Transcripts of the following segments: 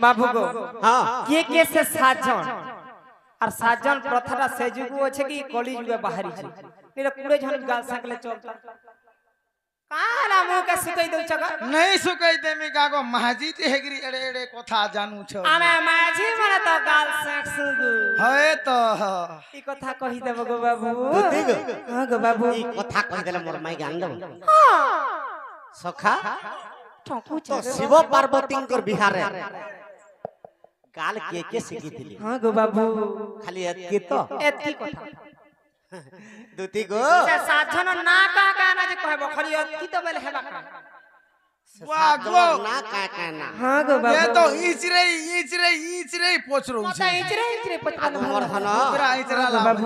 বাবু গো হ্যাঁ কে সে সাজন আর সাজন প্রথাটা সে যুগ আছে কি কলি যুগে বাহারিছে এটা কুড়ে জন গাল সাকলে চলতা কানা মুকে সুকাই দউছ গা नहीं सुकई देमी कागो महाजी ते हेगरी एड़े एड़े कथा जानू छ आमे माझी माने तो गाल साक सुगु है तो ई कथा कहि देब गो बाबू দুতি গো हां गो बाबू এই কথা কই দেলে মোর মাই গান দেব हां সখা ठोकू তো छ শিব পার্বতীঙ্কর বিহারে গাল কে শিখিছিলি हां गो बाबू খালি এতকি তো एती कथा দুতি গো से साधन ना का गाना जे कहबो खरी एती तो बेल हेबा का वाह गो না কা না हां गो बाबू ये तो इचरे पोछरो मत छे इचरे पचपन আগো মোর হন पूरा इचरा ला बाबू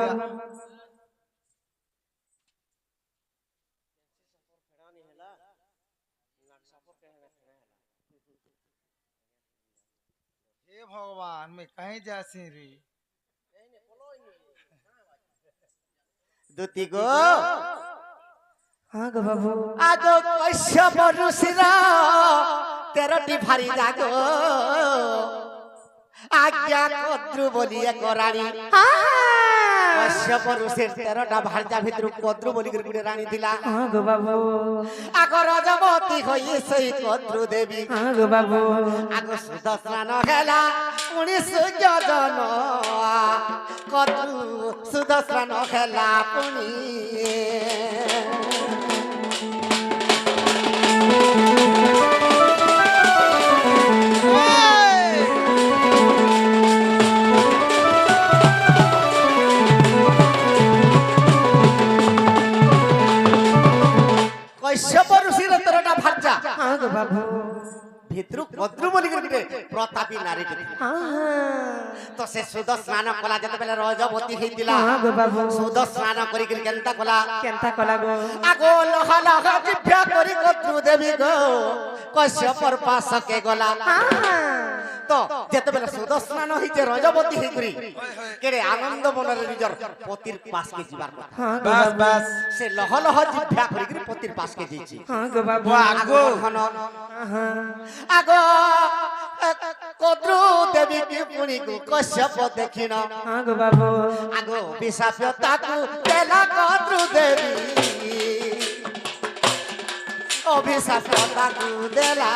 हे भगवान मैं कहीं जासी रे দুতি গো हां गो बाबू আগো কশ্যপ ঋষির 13টি ভারি জাগো আজ্ঞা কদ্রু বলিয়া করানি কশ্যপ ঋষির 13টা ভারজা ভিতর কদ্রু বলি করে গুড়ে রানী দিলা हां गो बाबू আগো রজবতী হই সেই কদ্রু দেবী हां गो बाबू আগো সুদর্শন হেলা 19 জন কদ্রু সুদর্শন হেলা পুনি কশ্যপ ঋষির 13টা ভারজা हां गो बाबू ভিতরু কদ্রু বলি করে প্রতাপী নারী দেখি हां তো সে সুদ স্নান কলা যেতবেলে রজবতী হইতিলা हां गो बाबू সুদ স্নান করি করে কেনতা কলা केनता कला गो আগো লহা লহা জিভ্যা করি কদ্রু দেবী গো কশ্যপর পাশকে গলা हां তো যেতবেলে সুদ স্নান হইছে রজবতী হই করি কেড়ে আনন্দ মନରେ নিজর পতির পাশকে যাবার কথা हां गो बस बाबू बस সে লহ লহ জিভ্যা করি করে পতির পাশকে যাইছি हां गो बाबू আগো হন हां আগো কদ্রু দেবী কি পুনি গো কশ্যপ দেখিন हां गो बाबू আগো বিশাপতাকু তেলা কদ্রু দেবী অভিশাপতাকু দেলা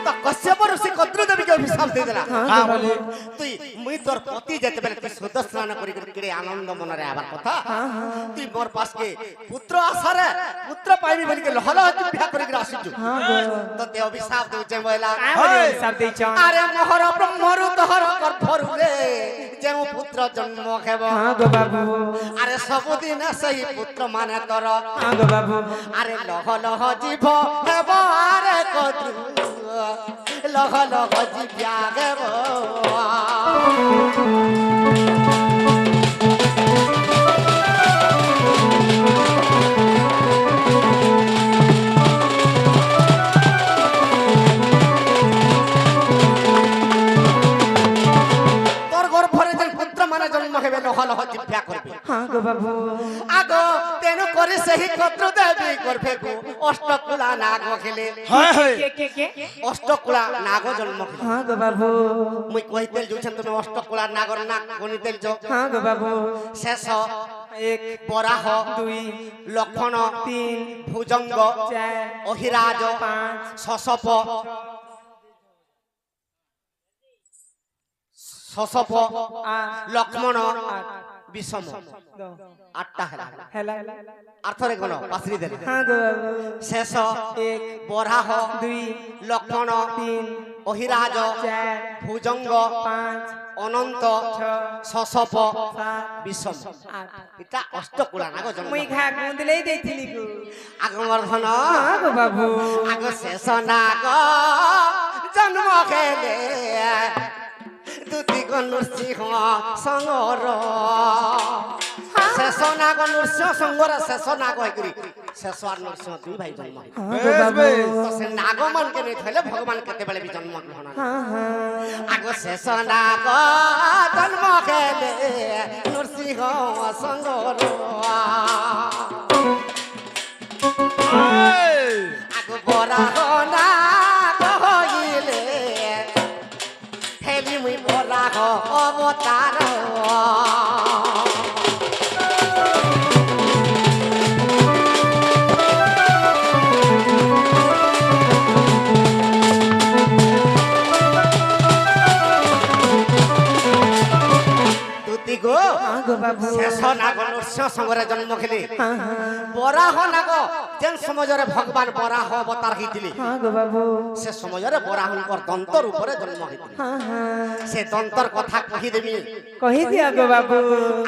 তো কশ্যপ ঋষি কদ্রু দেবীকে অভিশাপ দিয়ে দেলা हां बोले তুই মুই তোর পতি যেতেবেলে তুই সুদ স্নান করি করে আনন্দ মନରେ আবার কথা তুই মোর পাশকে পুত্র আসারে পুত্র পাইবি বলিকে লহ লহ জিভ্যা করি করে আসিছু हां गो তো তে অভিশাপ দেউছে মহিলা काय बोले सब देई छ আরে মোহর ব্রহ্মরু তোহর গর্ভরু রে যেউ পুত্র জন্ম হেব हां गो बाबू আরে সবদিন সেই পুত্র মানে তোর हां गो बाबू আরে লহ লহ জিভ হেব আরে কদ্রু লহ লহ জিভ্যা হেব তোর গর্ভরে যে পুত্র মানে জন্ম হেবে লহ লহ জিভ্যা করবে हां गो बाबू আগো তেনু করে সেই কদ্রু দেবী গর্ভেকু অষ্টকুলা নাগ খেলে हाय हाय के অষ্টকুলা নাগ জন্ম খেলে हां गो बाबू মুই কইতেল যুছেন তুমি অষ্টকুলা নাগর নাগ গণিতেল যো हां गो बाबू শেষ 1 বরাহ 2 লক্ষণ 3 ভুজঙ্গ 4 অহিরাজ 5 শশপ শশপ 8 লক্ষ্মণ বিষম 2 আটটা হেলা हेला আর্থরে গণ পাসরি দেলে हां गो बाबू শেষ 1 বরাহ 2 লক্ষণ 3 অহিরাজ 4 ভুজঙ্গ 5 অনন্ত 6 শশপ 7 বিষম 8 এটা অষ্টকুলা নাগ জন্ম মুই ঘা গুন্দলেই দেইছিলি গো আগমর্ধন हां गो बाबू আগ শেষ নাগ জন্ম খেলে দুটি নৃসিংহ সঙ্গর শেষ নাগ নৃসিংহ সঙ্গর শেষ নাগ হইকরি শেষ আর নরসিংহ দুই ভাই জন্ম হইল। हाँ गो बाबू তো সে নাগমান কে নেই থইলে ভগবান কেতেবেলে বি জন্ম গ্রহণ हाँ हाँ আগ শেষ নাগ জন্ম খেলে নরসিংহ সঙ্গ আগ বরা না কহিলে হেলি মুই বরা অবতার দুতি গো हाँ गो बाबू শেষ নাগ নরসিংহ সঙ্গরে জন্ম খেলে हाँ हाँ বরাহ নাগ যেন সমাজরে ভগবান বরাহ অবতার হইতিলে हाँ गो बाबू সে সমাজরে বরাহঙ্কর দন্তর উপরে জন্ম হইতিলে हाँ हाँ সে দন্তর কথা কহি দেবি कही दिया गो बाबू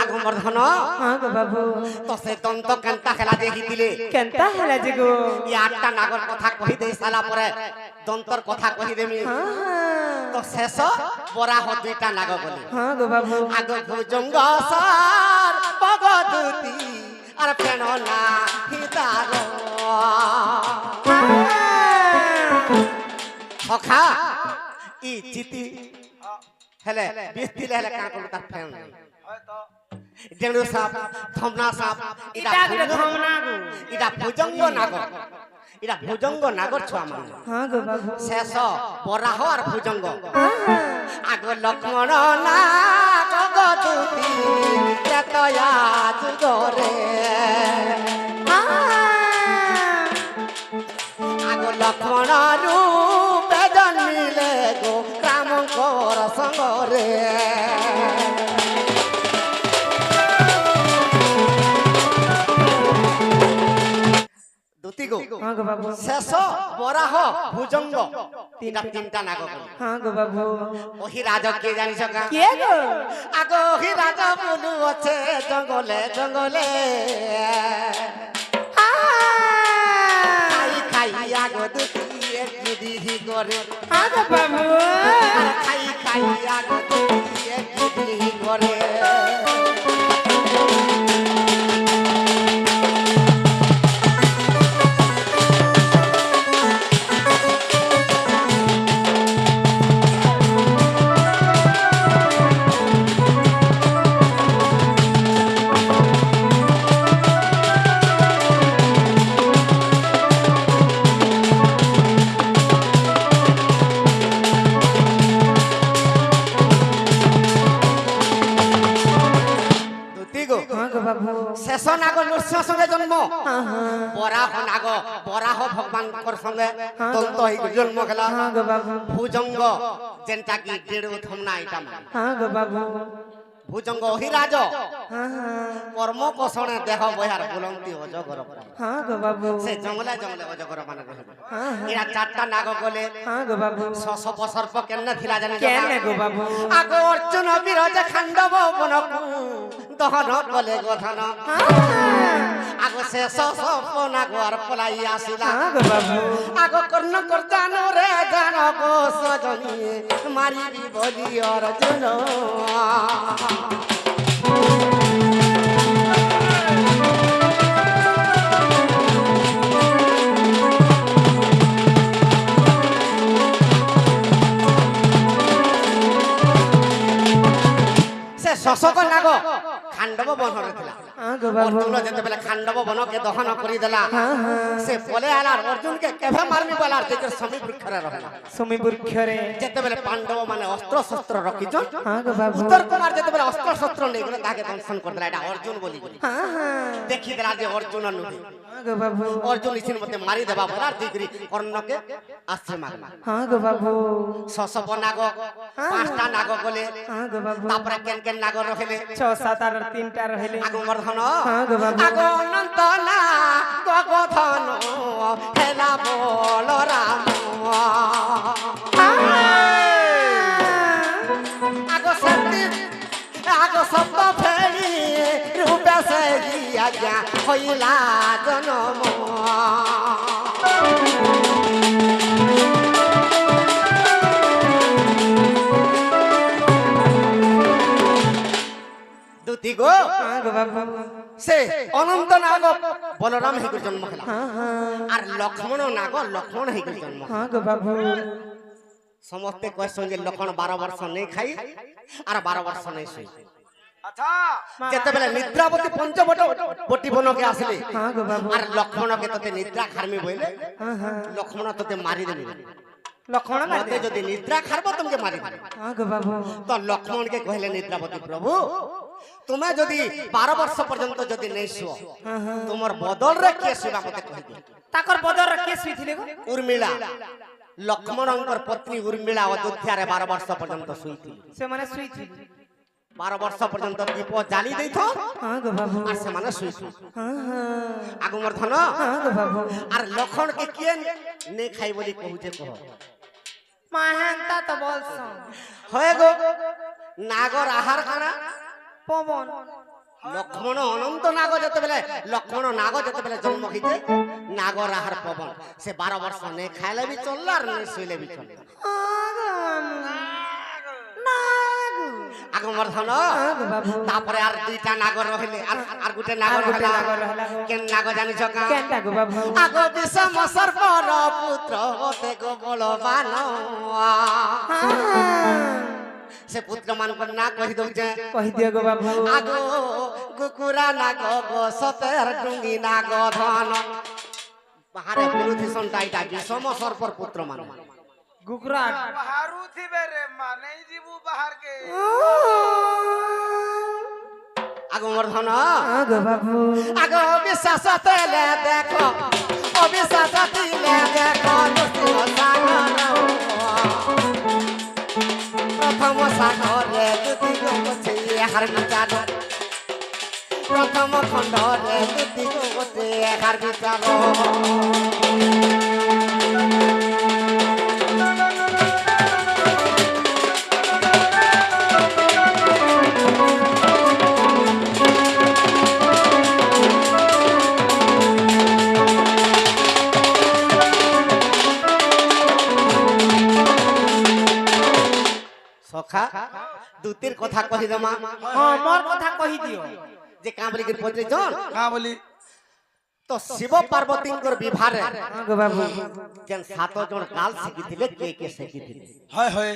আগমর্ধন हाँ गो बाबू তো সে দন্ত কেনতা খেলা দেখিতিলে केनता है लाजी गो ই আটটা নাগর কথা কহি দেই সালা পরে দন্তর কথা কহি দেবি हाँ हाँ তো শেষ বরাহ দুইটা নাগ গলি हाँ गो बाबू আগ ভুজঙ্গ সার ভগদুতি আর প্রেণ না হিতার সখা ই চিতি হেলে বিস্তিলে হেলে কাঁ করু তার ফ্রেন্ড ডেড়ু সাপ থমনা সাপ इटा के धामना गो এটা ভুজঙ্গ নাগর এটা ভুজঙ্গ নাগর ছোয়া মানে हाँ गो बाबू শেষ বরাহ আর ভুজঙ্গ हाँ हाँ আগ লক্ষ্মণ না গগতুতি ত্রেতয়া যুগরে আগ লক্ষ্মণ রূপে জন্মিলে গো রামঙ্কর সঙ্গরে দুতি গো हाँ गो बाबू শেষ বরাহ ভুজঙ্গ তিনটা নাগ বলি हाँ गो बाबू ওহি রাজ কে জানিস কা के गो আগ ওহি রাজ বলু আছে জঙ্গলে জঙ্গলে খাই খাই আগ দুটি এক দিহি করে हाँ गो बाबू আর খাই খাই আগ দুটি এক দিহি করে দুতি গো हाँ गो बाबू শেষ নাগ নরসিংহ সঙ্গে জন্ম हाँ हाँ বরাহ নাগ বরাহ ভগবানকর সঙ্গে দন্ত হই জন্ম খেলা हाँ गो बाबू ভুজঙ্গ যেনটা কি ডেড়ু থমনা এটা মানে हाँ गो बाबू ভুজঙ্গ অহিরাজ हाँ हाँ কর্ম কোষণে দেহ বহার বুলন্তি অজগর हाँ गो बाबू সে জঙ্গলে জঙ্গলে অজগর মানে রহিবে हाँ हाँ এরা চারটা নাগ গলে हाँ गो बाबू সসপ সর্প কেন থিলা জানি केने गो बाबू আগ অর্জুন বিরজ খাণ্ডব বনকু দহন কলে গোধন আগ সে সসপ নাগ আর পলাই আসিলা हाँ गो बाबू আগ কর্ণ করজানো রে জান গো সজনী মারিবি বলি অর্জুন সে শশক নাগ খাণ্ডব বনরে ଥିଲା हाँ गो बाबू অর্জুন যেতেবেলে খাণ্ডব বনকে দহন করে দেলা हाँ हाँ সে বলে আলার অর্জুনকে কেভে মারবি বলার দেখে সমী বৃক্ষরে রহিলা सुमी बुरख्यरे যেতেবেলে পাণ্ডব মানে অস্ত্র শস্ত্র রখিছন हाँ गो बाबू উত্তর কুমার যেতেবেলে অস্ত্র শস্ত্র নেই গলে তাকে দংশন করে দেলা এটা অর্জুন বলি हाँ हाँ দেখি দেলা যে অর্জুন নুহি हाँ গো বাবু অর্জুন ইসিন মতে মারি দেবা বলার দিগরি কর্ণকে আশ্রয় মারলা हाँ गो বাবু শশব নাগ পাঁচটা নাগ গলে हाँ गो বাবু তারপরে কেন কেন নাগ রহিলে 6 7 আর 3টা রহিলে আগমর্ধন हाँ गो बाबू আগ অনন্ত না গগধন হেলা বল রাম আগ সত্যি আগ সত্য ফেরি রূপে সে আজ্ঞা হইলা জনম দুতি গো হ্যাঁ গো বাবু সে অনন্ত নাগ বলরাম হয়ে জন্ম হলা আর লক্ষ্মণ নাগ লক্ষ্মণ হয়ে জন্ম হলা। হ্যাঁ গো বাবু সমস্তে কয়েছেন যে লক্ষ্মণ 12 বর্ষ নেই খাই আর 12 বর্ষ নেই শুই। আচ্ছা যেতেবেলে নিদ্রাবতী পঞ্চবট বটি বনকে আসলে হ্যাঁ গো বাবু আর লক্ষ্মণকে তোতে নিদ্রা খারমি বইলে লক্ষ্মণ তোতে মারি দেবে। লক্ষ্মণ মতে যদি নিদ্রা খারব তোমাকে মারি দেবে। হ্যাঁ গো বাবু তো লক্ষ্মণকে কহিলে নিদ্রাবতী প্রভু তুমি যদি 12 বর্ষ পর্যন্ত যদি নেই শুও তোমার বদলরে কে শুবা মতে কহিবে। তাকর বদর কে শুইছিলে গো উর্মিলা লক্ষ্মণঙ্কর পত্নী উর্মিলা অযোধ্যারে 12 বর্ষ পর্যন্ত শুইছিল। সে মানে শুইছিল 12 বর্ষ পর্যন্ত দীপ জালি দেইথ হ্যাঁ গো বাবু আর সেমানে শুইছিল। হ্যাঁ আগমর ধন হ্যাঁ গো বাবু আর লক্ষণকে কিয়ে নে খাই বলি কহুছে কহ মাহেন্তা তো বলছ হয়ে গো নাগর আহার খানা পবন লক্ষ্মণ অনন্ত নাগ যেতেবেলে লক্ষ্মণ নাগ যেতেবেলে জন্ম হইতে নাগর আহার পবন সে 12 বর্ষ নে খাইলে বি চললা আর নে শুইলে বি চললা। আগমর ধন তারপরে আর দুইটা নাগর রহিলে আর গুটে নাগর হলা কেন নাগ জানিছ কা কেনটা গো বাবু আগ বিষম সর্পর পুত্র হতে গো বলবান সে পুত্র মানকর না কহি দউছে কহি দিও গো বাবু আগ কুকুরা নাগ গো সতের ডুঙ্গি নাগ ধন বাহারে বিরোধী সন্তাইটা বিষম সর্পর পুত্র মান গুকরাট বাহারু থিবে রে মানে জীবু বাহার কে আগমর ধন গো বাবু আগ বিশ্বাস তেলে দেখো অবিশ্বাস দিলে দেখো সাগর প্রথম সাগরে দুটি গোছে হার বিচার প্রথম খণ্ডরে দুটি গোছে হার বিচার সখা দুতির কথা কহি দেমা হ্যাঁ মোর কথা কহি দিও যে কামরিগির পত্রে জন হ্যাঁ বলি তো শিব পার্বতীঙ্কর বিভারে হ্যাঁ গো বাবু যেন 7 জন কাল শিখিଥିଲେ কে শিখিଥିଲେ হয় হয়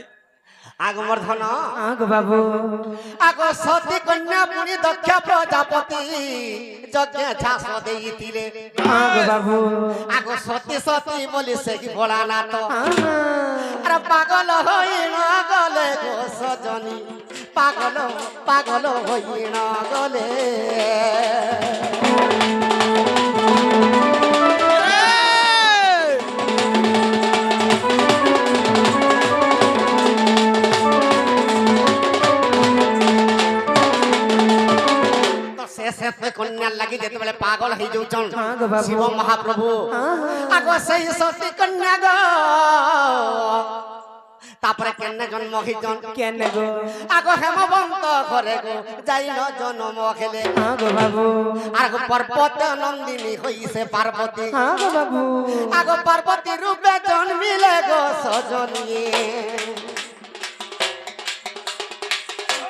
আগমর ধন হ্যাঁ গো বাবু আগ সতী কন্যা পুনি দক্ষ প্রজাপতি যজ্ঞ ঝাস দেইতিলে হ্যাঁ গো বাবু আগ সতী সতী বলি সে কি ভোলানাথ আর পাগল হই না গলে গো সজনী পাগল পাগল হই না গলে কন্যা লাগি যেতেবেলে পাগল হয়ে যাউছন শিব মহাপ্রভু আগ সেই সতী কন্যা গো তারপরে কেনে জন্ম হইছন কেন গো আগ হেমবন্ত ঘরে গো যাই ন জন্ম খেলে হ্যাঁ গো বাবু আর পর্বত নন্দিনী হইছে পার্বতী হ্যাঁ গো বাবু আগ পার্বতী রূপে জন্মিলে গো সজনী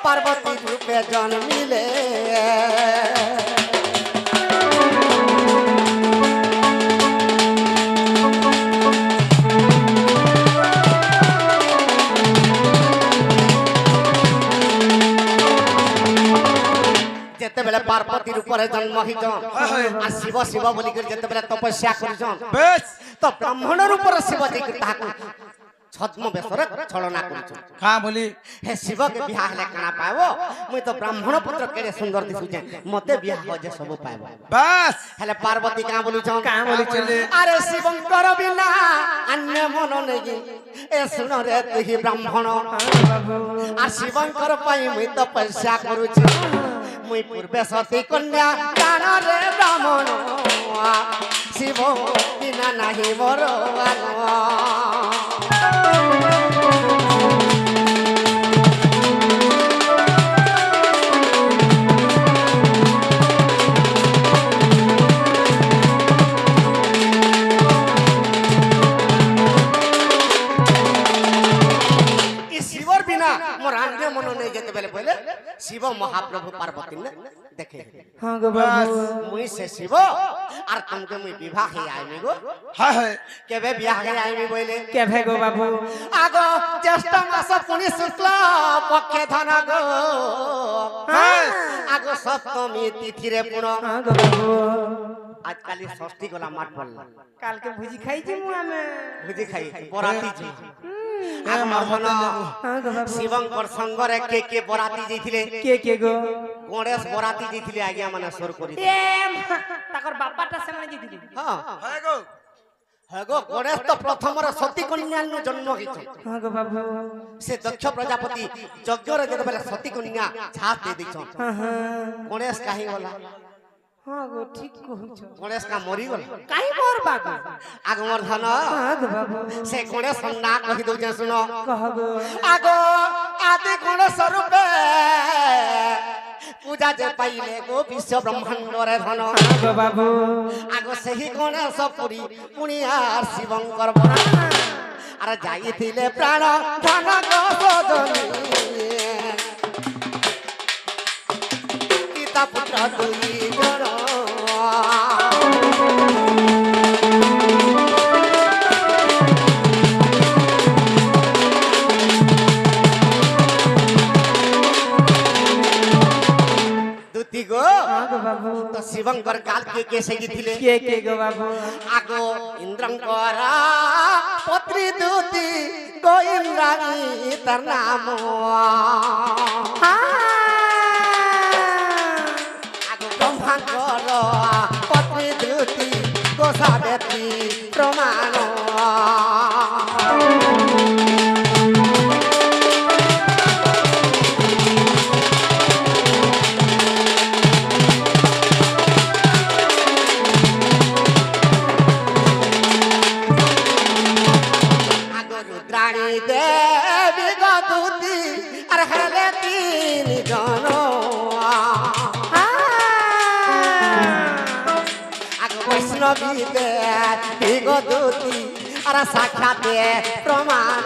পার্বতী রূপে জন্মিলে যেতেবেলে পার্বতীর উপরে জন্ম হইছন আর শিব শিব বলি করে যেতেবেলে তপস্যা করিছন বেশ তো ব্রাহ্মণের উপরে শিব যে তাহাকে ছদ্ম বেশরে ছলনা করিছন হ্যাঁ বলি হে শিবকে বিবাহ হেলে কানা পাইব মুই তো ব্রাহ্মণ পুত্র কেড়ে সুন্দর দিছুছে মতে বিবাহ যে সব পাইব বাস হেলে পার্বতী কা বলিছন কা বলিছন আরে শিবঙ্কর বিনা অন্য মন নেই এ শুন রে তুই ব্রাহ্মণ আর শিবঙ্কর পাই মুই তপস্যা করুছি মুই পূর্বে সতী কন্যা জান রে ব্রাহ্মণ শিব বিনা নাহি মোর শিবর বিনা মোর আন্নে মন নেই যেতে বেলে বলে শিব মহাপ্রভু পার্বতী নে দেখে হ্যাঁ গো বাবু মুই সে শিব আর তোমাকে মুই বিবাহ হে আইমি গো হ্যাঁ হ্যাঁ কেবে বিবাহ হে আইমি বলে কেভে গো বাবু আগ জ্যেষ্ঠ মাস পুনি শুক্ল পক্ষে ধন গো হ্যাঁ আগ সপ্তমী তিথিরে পুণ হ্যাঁ গো বাবু আজকালি ষষ্ঠী গলা মাঠ পড়লা কালকে ভুজি খাইছি মু আমি বুঝি খাই বরাতি জি হ্যাঁ মা বলে নেবো হ্যাঁ গো বাবু শিবঙ্কর সঙ্গরে কে বরাতি যাইছিলে কে গো গণেশ বরাতি যাইছিলে আজ্ঞা মানে সর করি এ তাকর বাপাটা সেমানে দিদি হ্যাঁ হ্যাঁ গো হ্যাঁ গো গণেশ তো প্রথমরে সতী কন্যা জন্ম হইছে হ্যাঁ গো বাবু সে দক্ষ প্রজাপতি যজ্ঞরে যেতবেলে সতী কন্যা ঝাঁপ দিয়ে দিছ হ্যাঁ হ্যাঁ গণেশ কাহি গলা হ্যাঁ গো ঠিক কইছ গণেশ কা মরি গলা কাই মোর বাবু আগমর ধন হ্যাঁ গো বাবু সে গণেশ না কহি দউছে শুনো কহ গো আগ আদি গণেশ রূপে পূজা যে পাইলে গো বিশ্ব ব্রহ্মাণ্ডরে ধন হ্যাঁ গো বাবু আগ সেই গণেশ পুরী পুনি আর শিবঙ্কর বরা আর যাইছিলে প্রাণ ধন গো সদনী পিতা পুত্র দুই জন দুতি গো হ্যাঁ গো বাবু তো শিবঙ্কর কাল কে সেগিছিলে কে গো বাবু আগো ইন্দ্রঙ্কর পত্নী দুতি গো ইন্দ্রাণী তার নাম আগো ব্রহ্মাঙ্কর পত্নী দুতি গো সাবেত্রী প্রমাণ রুদ্রাণী দেবী গদুতি আর হেলে তিন জন আগ বৈষ্ণবী দেবী গদুতি আর সাক্ষাতে প্রমাণ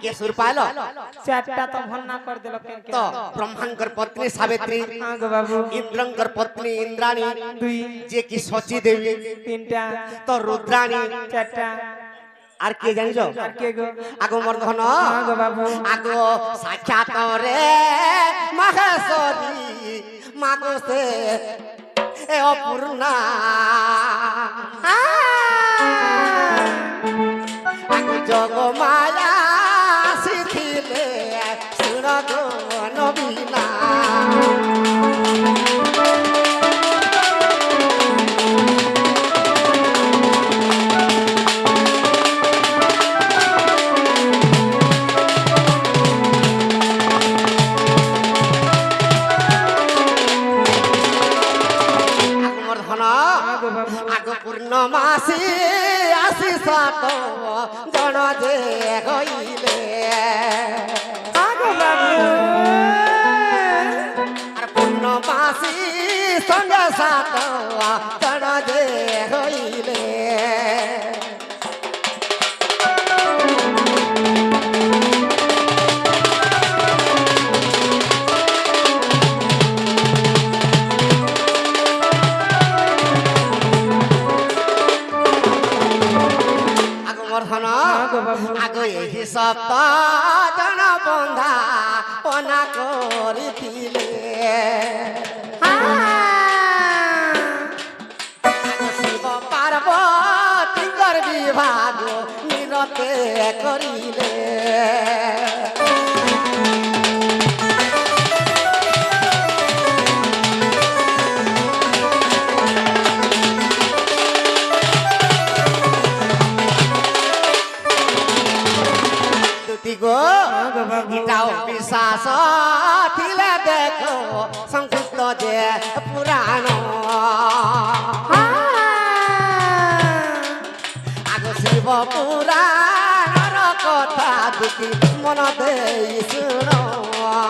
কে সুর পাইল চারটা তো ভন্না कर देलो के তো ব্রহ্মাঙ্কর পত্নী সাবিত্রী हां गो बाबू ইন্দ্রঙ্কর পত্নী ইন্দ্রাণী দুই যে কি সচী দেবী তিনটা তো রুদ্রাণী চারটা আর কে জানিছো আর কে গো আগমর ধন हां गो बाबू আগো সাক্ষাৎ রে মহেশ্বরী মাগো সে এ অপূর্ণা আগো জগ মায়া শিখিলে শুন গো নবীনা हां गो बाबू আগ পূর্ণমাসী আসি সাত জন যে হইলে हां गो बाबू আর পূর্ণমাসী সঙ্গে সাত জন যে হইলে আগমর্ধন हां गो बाबू আগ এই সপ্ত জন বন্ধা পনা করিছিলে আগ শিব পার্বতীঙ্কর বিভাগ নিরতে করিলে দুতি গো हां गो बाबू এটাও বিশ্বাস থিলে দেখো সংক্ষিপ্ত যে পুরাণ আগ শিব পুরাণর কথা দুটি মন দেই শুণ आज्ञा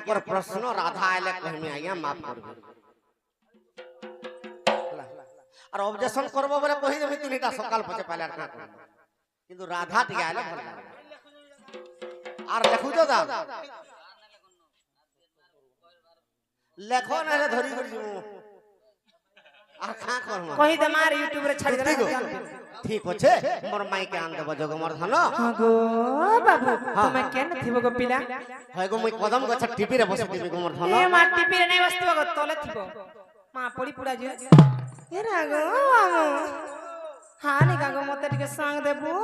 कर प्रश्न राधा आइले कहमी आज्ञा माफ करबे और ऑब्जेक्शन करबो बोले कहि देबी तीनटा सकाल पछे पहले का करबो किंतु राधा टिके आइले भल आर देखु तो दा लेखो ना रे धरी कर जिमु आ खा करम कहि दे मार यूट्यूब रे छाड़ी दे ठीक होछे मोर माई के आन देबो जगमर्धन गो बाबू तुमे केन थिबो गो पिला होय गो मुई कदम गछ टीपी रे बसि दिबी गोमर्धन ए मा टीपी रे नै बसतिबो गो तले थिबो मा पड़ी पुडा जे ए रागो मामू हां नि गागो मते टिके संग देबू